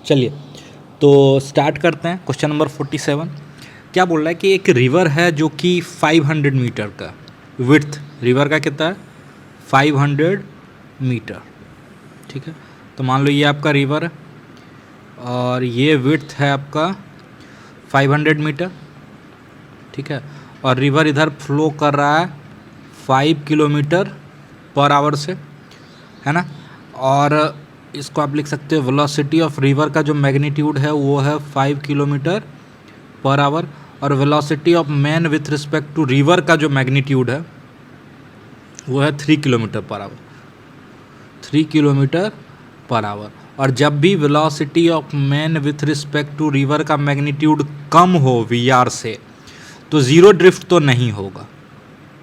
चलिए तो स्टार्ट करते हैं। क्वेश्चन नंबर 47 क्या बोल रहा है कि एक रिवर है जो कि 500 मीटर का विड्थ, रिवर का कितना है 500 मीटर, ठीक है। तो मान लो ये आपका रिवर है और ये विड्थ है आपका 500 मीटर, ठीक है। और रिवर इधर फ्लो कर रहा है 5 किलोमीटर पर आवर से, है ना। और इसको आप लिख सकते हो वेलोसिटी ऑफ रिवर का जो मैग्नीट्यूड है वो है 5 किलोमीटर पर आवर, और velocity of man with respect to river का जो मैग्नीट्यूड है वो है 3 kilometre per our, 3 kilometre per hour. और जब भी velocity of man with respect to river का मैग्नीट्यूड कम हो वीआर से, तो ज़ीरो ड्रिफ्ट तो नहीं होगा,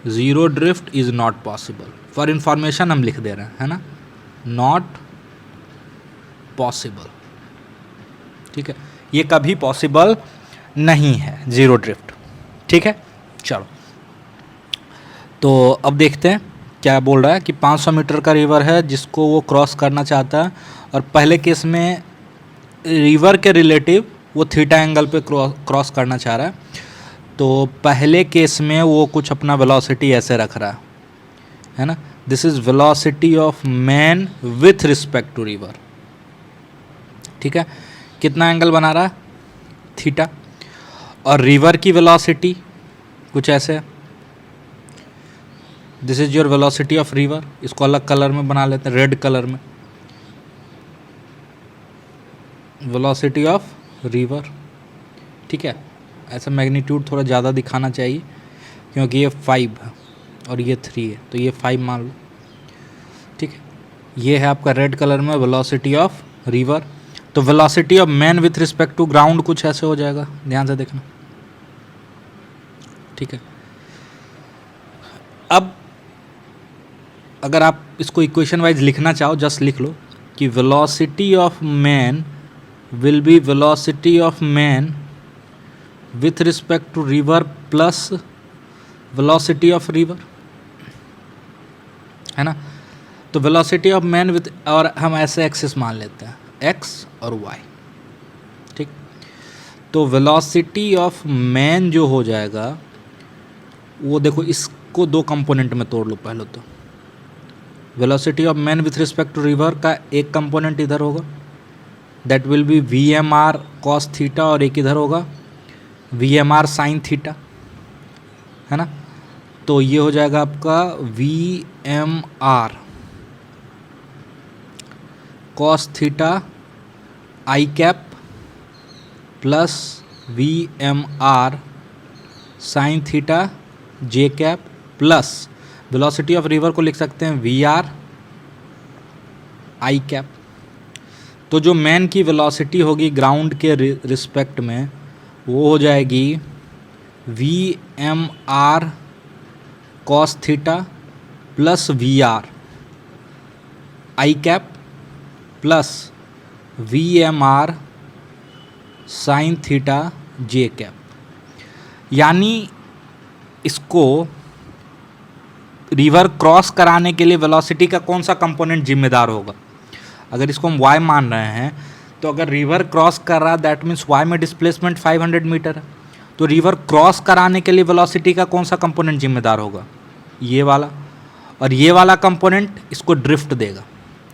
zero drift is not possible. For information हम लिख दे रहे हैं, है ना, नॉट पॉसिबल, ठीक है। ये कभी पॉसिबल नहीं है ज़ीरो ड्रिफ्ट, ठीक है। चलो तो अब देखते हैं क्या बोल रहा है कि 500 मीटर का रिवर है जिसको वो क्रॉस करना चाहता है, और पहले केस में रिवर के रिलेटिव वो थीटा एंगल पे क्रॉस करना चाह रहा है। तो पहले केस में वो कुछ अपना वेलोसिटी ऐसे रख रहा है ना, this is velocity of man with respect to river, ठीक है। कितना एंगल बना रहा है थीटा, और रिवर की वेलोसिटी कुछ ऐसे है, this is your velocity of river. इसको अलग कलर में बना लेते हैं, रेड कलर में, वेलोसिटी ऑफ रिवर, ठीक है। ऐसा मैग्नीट्यूड थोड़ा ज़्यादा दिखाना चाहिए क्योंकि ये 5 है और ये 3 है, तो ये 5 मान लो, ठीक है। ये है आपका रेड कलर में वेलोसिटी ऑफ रिवर। तो velocity of man with respect to ground कुछ ऐसे हो जाएगा, ध्यान से देखना, ठीक है। अब अगर आप इसको इक्वेशन वाइज लिखना चाहो जस्ट लिख लो कि velocity of man will be velocity of man with respect to river plus velocity of river, है ना। तो वेलोसिटी ऑफ मैन विथ, और हम ऐसे एक्सिस मान लेते हैं एक्स और वाई, ठीक। तो वेलोसिटी ऑफ मैन जो हो जाएगा वो देखो, इसको दो कंपोनेंट में तोड़ लो पहले। तो velocity of man with respect to river का एक कंपोनेंट इधर होगा, that will be V M R cos theta, और एक इधर होगा V M R sine theta, है ना। तो ये हो जाएगा आपका V M R cos theta i cap plus V M R sine theta j cap plus velocity of river को लिख सकते हैं वी आर आई कैप। तो जो मैन की वेलोसिटी होगी ग्राउंड के रिस्पेक्ट में वो हो जाएगी V M R cos theta plus V R i cap plus V M R sine theta j cap. यानी इसको रिवर क्रॉस कराने के लिए वेलोसिटी का कौन सा कंपोनेंट जिम्मेदार होगा। अगर इसको हम y मान रहे हैं तो अगर रिवर क्रॉस कर रहा है दैट मीन्स y में डिस्प्लेसमेंट 500 मीटर है, तो रिवर क्रॉस कराने के लिए वेलोसिटी का कौन सा कंपोनेंट जिम्मेदार होगा, ये वाला, और ये वाला कंपोनेंट इसको ड्रिफ्ट देगा,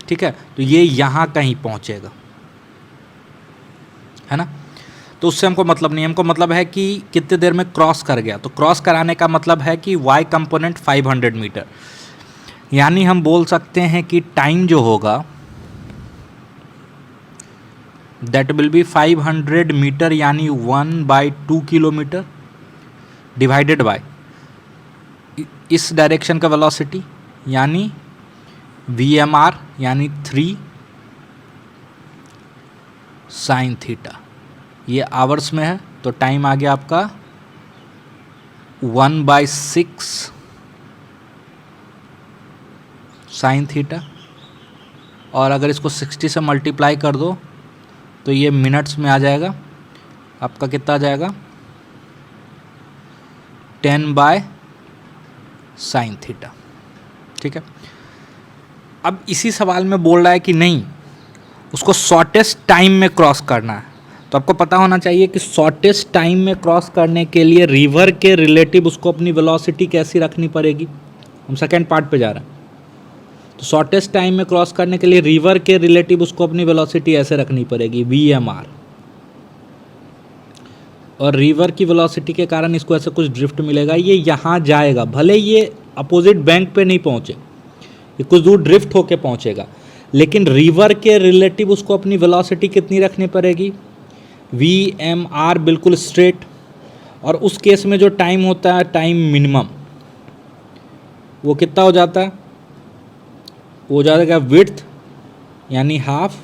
ठीक है। तो ये यहाँ कहीं पहुँचेगा, है ना। तो उससे हमको मतलब नहीं, हमको मतलब है कि कितने देर में क्रॉस कर गया। तो क्रॉस कराने का मतलब है कि y कंपोनेंट 500 मीटर, यानी हम बोल सकते हैं कि टाइम जो होगा दैट विल बी 500 मीटर, यानी 1/2 किलोमीटर डिवाइडेड बाय इस डायरेक्शन का वेलोसिटी, यानी वी एम आर यानी 3 साइन थीटा। ये आवर्स में है तो टाइम आ गया आपका 1/6 साइन थीटा, और अगर इसको 60 से मल्टीप्लाई कर दो तो ये मिनट्स में आ जाएगा आपका, कितना आ जाएगा 10 साइन थीटा, ठीक है। अब इसी सवाल में बोल रहा है कि नहीं उसको शॉर्टेस्ट टाइम में क्रॉस करना है। तो आपको पता होना चाहिए कि शॉर्टेस्ट टाइम में क्रॉस करने के लिए रिवर के रिलेटिव उसको अपनी वेलोसिटी कैसी रखनी पड़ेगी। हम सेकेंड पार्ट पे जा रहे हैं। तो शॉर्टेस्ट टाइम में क्रॉस करने के लिए रिवर के रिलेटिव उसको अपनी वेलोसिटी ऐसे रखनी पड़ेगी VMR, और रिवर की वेलोसिटी के कारण इसको ऐसे कुछ ड्रिफ्ट मिलेगा। ये यहाँ जाएगा, भले ये अपोजिट बैंक पे नहीं पहुँचे, ये कुछ दूर ड्रिफ्ट होके पहुँचेगा, लेकिन रिवर के रिलेटिव उसको अपनी वेलोसिटी कितनी रखनी पड़ेगी, VMR, बिल्कुल स्ट्रेट। और उस केस में जो टाइम होता है, टाइम मिनिमम, वो कितना हो जाता है, वो हो जाएगा विड्थ यानी हाफ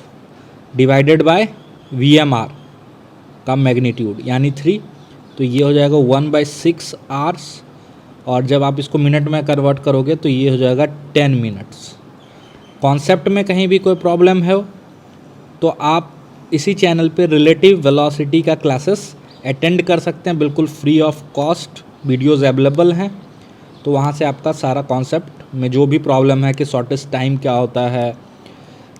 डिवाइडेड बाय VMR का मैग्नीट्यूड यानी 3। तो ये हो जाएगा 1/6 आवर्स, और जब आप इसको मिनट में कन्वर्ट करोगे तो ये हो जाएगा 10 मिनट्स। कॉन्सेप्ट में कहीं भी कोई प्रॉब्लम है तो आप इसी चैनल पे रिलेटिव वेलोसिटी का क्लासेस अटेंड कर सकते हैं, बिल्कुल free of cost videos available हैं। तो वहाँ से आपका सारा कॉन्सेप्ट में जो भी प्रॉब्लम है कि शॉर्टेस्ट टाइम क्या होता है,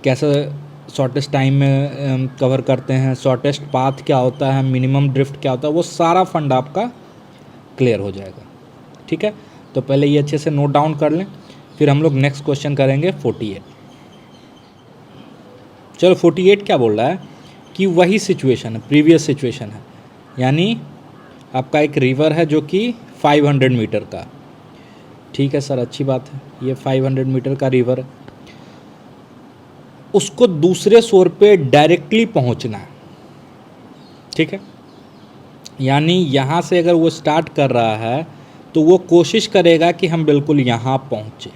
कैसे शॉर्टेस्ट टाइम में कवर करते हैं, शॉर्टेस्ट पाथ क्या होता है, मिनिमम ड्रिफ्ट क्या होता है, वो सारा फंड आपका क्लियर हो जाएगा। ठीक है, तो पहले ये अच्छे से नोट डाउन कर लें, फिर हम लोग नेक्स्ट क्वेश्चन करेंगे 48। चलो 48 क्या बोल रहा है कि वही सिचुएशन है, प्रीवियस सिचुएशन है, यानी आपका एक रिवर है जो कि 500 मीटर का। ठीक है सर, अच्छी बात है, ये 500 मीटर का रिवर है, उसको दूसरे शोर पे डायरेक्टली पहुंचना है। ठीक है, यानी यहाँ से अगर वो स्टार्ट कर रहा है तो वो कोशिश करेगा कि हम बिल्कुल यहाँ पहुँचे,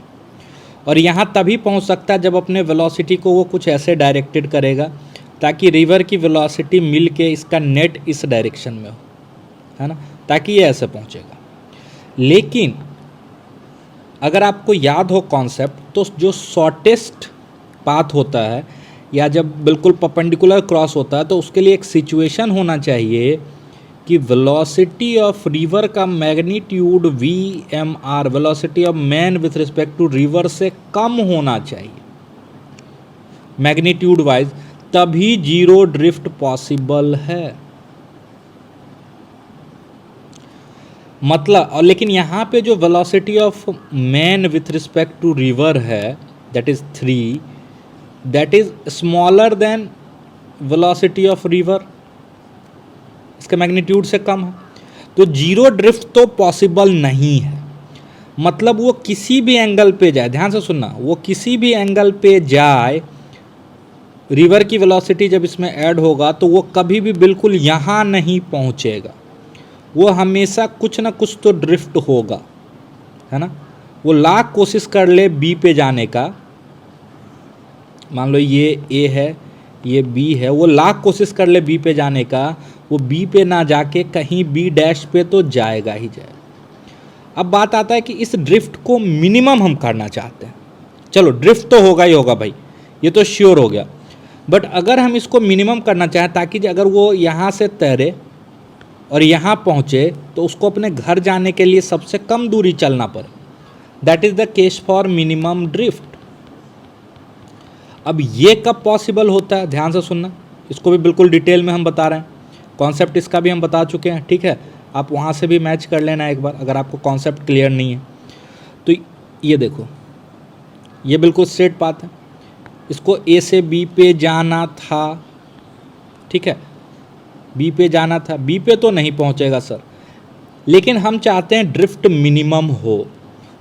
और यहाँ तभी पहुँच सकता है जब अपने वेलोसिटी को वो कुछ ऐसे डायरेक्टेड करेगा ताकि रिवर की वेलोसिटी मिल के इसका नेट इस डायरेक्शन में हो, है ना, ताकि ये ऐसे पहुँचेगा। लेकिन अगर आपको याद हो कॉन्सेप्ट, तो जो शॉर्टेस्ट पाथ होता है या जब बिल्कुल परपेंडिकुलर क्रॉस होता है तो उसके लिए एक सिचुएशन होना चाहिए कि वेलोसिटी ऑफ रिवर का magnitude VMR, velocity of man with respect to river से कम होना चाहिए मैग्नीट्यूड वाइज, तभी जीरो ड्रिफ्ट पॉसिबल है। मतलब, और लेकिन यहाँ पे जो velocity of man with respect to river है that is 3, that is smaller than velocity of river, इसका मैग्नीट्यूड से कम है, तो जीरो ड्रिफ्ट तो पॉसिबल नहीं है। मतलब वो किसी भी एंगल पे जाए, ध्यान से सुनना, वो किसी भी एंगल पे जाए, रिवर की वेलोसिटी जब इसमें ऐड होगा तो वो कभी भी बिल्कुल यहाँ नहीं पहुँचेगा, वो हमेशा कुछ ना कुछ तो ड्रिफ्ट होगा, है ना। वो लाख कोशिश कर ले B पे जाने का, मान लो ये A है, ये B है, वो लाख कोशिश कर ले B पे जाने का, वो B पे ना जाके कहीं B' पे तो जाएगा ही जाएगा। अब बात आता है कि इस ड्रिफ्ट को मिनिमम हम करना चाहते हैं। चलो ड्रिफ्ट तो होगा ही होगा भाई, ये तो श्योर हो गया, बट अगर हम इसको मिनिमम करना चाहें ताकि अगर वो यहाँ से तैरे और यहाँ पहुँचे तो उसको अपने घर जाने के लिए सबसे कम दूरी चलना पड़े, that is the case for minimum drift. अब ये कब पॉसिबल होता है, ध्यान से सुनना, इसको भी बिल्कुल डिटेल में हम बता रहे हैं, कॉन्सेप्ट इसका भी हम बता चुके हैं। ठीक है, आप वहाँ से भी मैच कर लेना एक बार अगर आपको कॉन्सेप्ट क्लियर नहीं है तो। ये देखो, ये बिल्कुल स्ट्रेट पाथ है, इसको A से B पे जाना था। ठीक है, B पे जाना था, B पे तो नहीं पहुँचेगा सर, लेकिन हम चाहते हैं ड्रिफ्ट मिनिमम हो।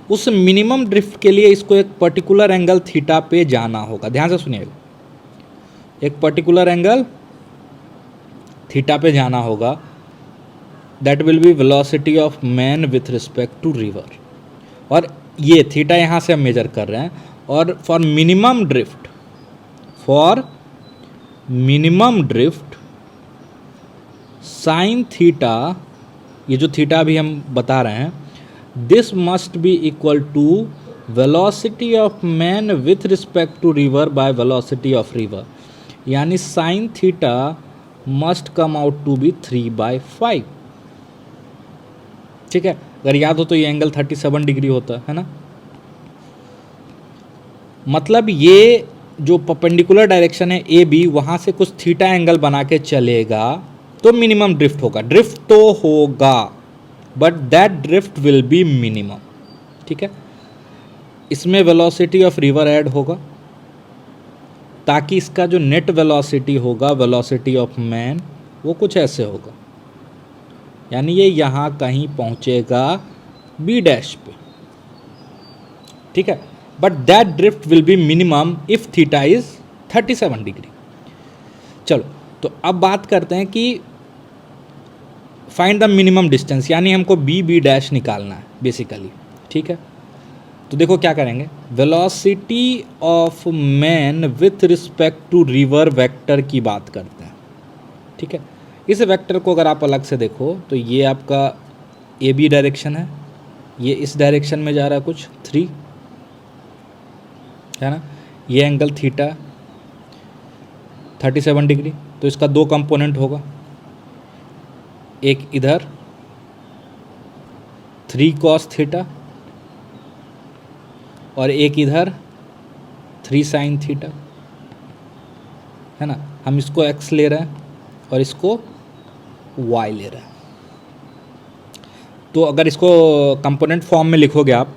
उस मिनिमम ड्रिफ्ट के लिए इसको एक पर्टिकुलर एंगल थीटा पे जाना होगा, ध्यान से सुनिएगा, एक पर्टिकुलर एंगल थीटा पे जाना होगा, that will be velocity of man with respect to river, और ये थीटा यहाँ से हम मेजर कर रहे हैं। और for minimum drift sine theta, ये जो थीटा अभी हम बता रहे हैं, this must be equal to velocity of man with respect to river by velocity of river, यानी sine theta must come out to be 3/5। ठीक है, अगर याद हो तो ये एंगल 37 डिग्री होता है ना। मतलब ये जो परपेंडिकुलर डायरेक्शन है ए बी, वहाँ से कुछ थीटा एंगल बना के चलेगा तो मिनिमम ड्रिफ्ट होगा। ड्रिफ्ट तो होगा but that drift will be minimum. ठीक है, इसमें वेलोसिटी ऑफ रिवर ऐड होगा ताकि इसका जो नेट वेलोसिटी होगा, वेलोसिटी ऑफ मैन, वो कुछ ऐसे होगा, यानी ये यहाँ कहीं पहुँचेगा बी डैश पे। ठीक है, but that drift will be minimum if theta is 37 degree. चलो, तो अब बात करते हैं कि फाइंड द मिनिमम डिस्टेंस, यानी हमको बी डैश निकालना है बेसिकली। ठीक है, तो देखो क्या करेंगे, velocity of man with respect to river vector की बात करते हैं। ठीक है, इस वेक्टर को अगर आप अलग से देखो तो ये आपका ए बी डायरेक्शन है, ये इस डायरेक्शन में जा रहा है कुछ 3 है ना, ये एंगल थीटा 37 डिग्री, तो इसका 2 कंपोनेंट होगा, एक इधर 3 cos थीटा और एक इधर 3 sin थीटा, है ना। हम इसको x ले रहे हैं और इसको y ले रहे हैं। तो अगर इसको कंपोनेंट फॉर्म में लिखोगे आप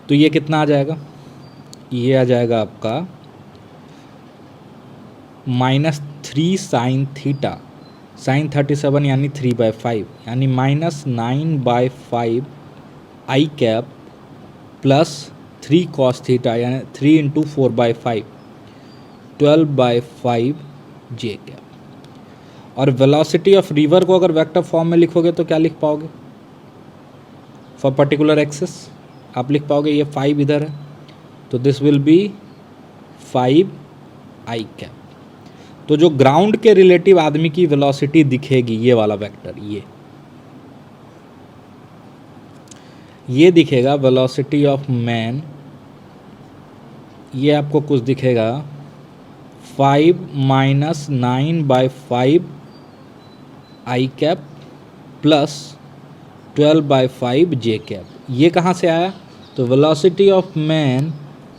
तो ये कितना आ जाएगा, ये आ जाएगा आपका -3 sin थीटा, sin 37 यानी 3/5, यानी -9/5 i cap plus 3 cos theta यानी 3 × 4/5 12/5 जे कैप। और वेलोसिटी ऑफ रिवर को अगर वेक्टर फॉर्म में लिखोगे तो क्या लिख पाओगे, फॉर पर्टिकुलर एक्सिस आप लिख पाओगे, ये 5 इधर है तो this will be 5 I cap. तो जो ग्राउंड के रिलेटिव आदमी की वेलोसिटी दिखेगी, ये वाला वेक्टर, ये दिखेगा वेलोसिटी ऑफ मैन, ये आपको कुछ दिखेगा 5 - 9/5 i cap plus 12/5 j cap. ये कहाँ से आया, तो velocity of man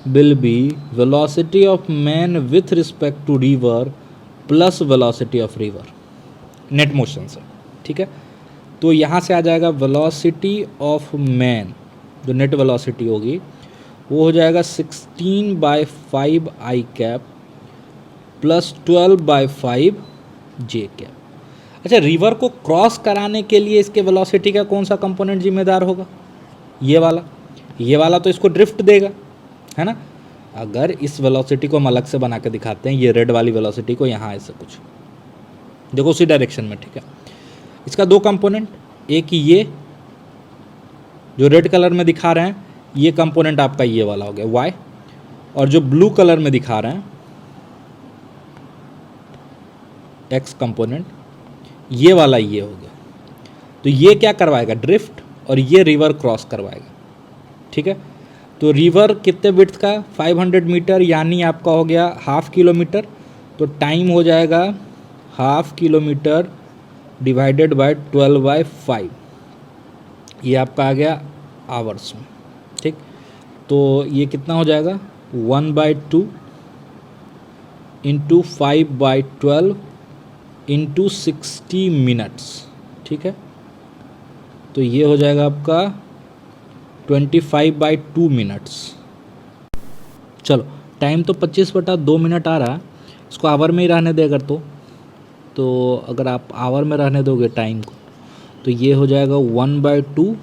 will be velocity of man with respect to river plus velocity of river net motion से। ठीक है, तो यहाँ से आ जाएगा वेलोसिटी ऑफ मैन, जो नेट वेलोसिटी होगी वो हो जाएगा 16/5 i cap plus 12/5 j cap. अच्छा, रिवर को क्रॉस कराने के लिए इसके वेलोसिटी का कौन सा कंपोनेंट जिम्मेदार होगा, ये वाला तो इसको ड्रिफ्ट देगा, है ना। अगर इस वेलोसिटी को हम अलग से बना के दिखाते हैं, ये रेड वाली वेलोसिटी को यहाँ ऐसे कुछ देखो उसी डायरेक्शन में। ठीक है, इसका 2 कंपोनेंट, एक ये जो रेड कलर में दिखा रहे हैं, ये कंपोनेंट आपका ये वाला हो गया y, और जो ब्लू कलर में दिखा रहे हैं x कंपोनेंट, ये वाला ये हो गया। तो ये क्या करवाएगा, ड्रिफ्ट, और ये रिवर क्रॉस करवाएगा। ठीक है, तो रिवर कितने विड्थ का, 500 मीटर, यानी आपका हो गया ½ किलोमीटर, तो टाइम हो जाएगा ½ किलोमीटर डिवाइडेड बाय 12/5, ये आपका आ गया आवर्स में। ठीक, तो ये कितना हो जाएगा 1/2 × 5/12 × 60 मिनट्स। ठीक है, तो ये हो जाएगा आपका 25/2 मिनट्स। चलो, टाइम तो 25/2 मिनट आ रहा है, इसको आवर में ही रहने दे अगर तो अगर आप आवर में रहने दोगे टाइम को तो ये हो जाएगा 1/2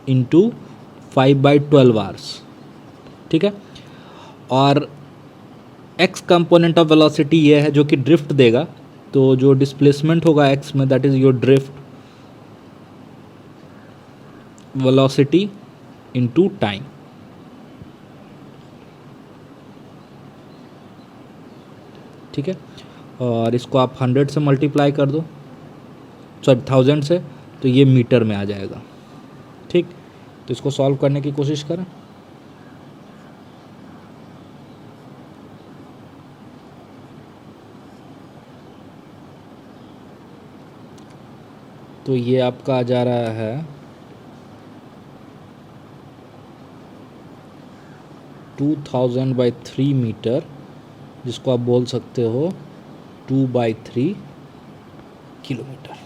× 5/12 आवर्स। ठीक है, और x कंपोनेंट ऑफ वेलोसिटी ये है जो कि ड्रिफ्ट देगा, तो जो डिस्प्लेसमेंट होगा x में, that is your drift velocity into time. ठीक है, और इसको आप 100 से मल्टीप्लाई कर दो, सॉरी 1000 से, तो ये मीटर में आ जाएगा। ठीक, तो इसको सॉल्व करने की कोशिश करें। तो ये आपका आ जा रहा है 2000/3 मीटर, जिसको आप बोल सकते हो 2/3 किलोमीटर।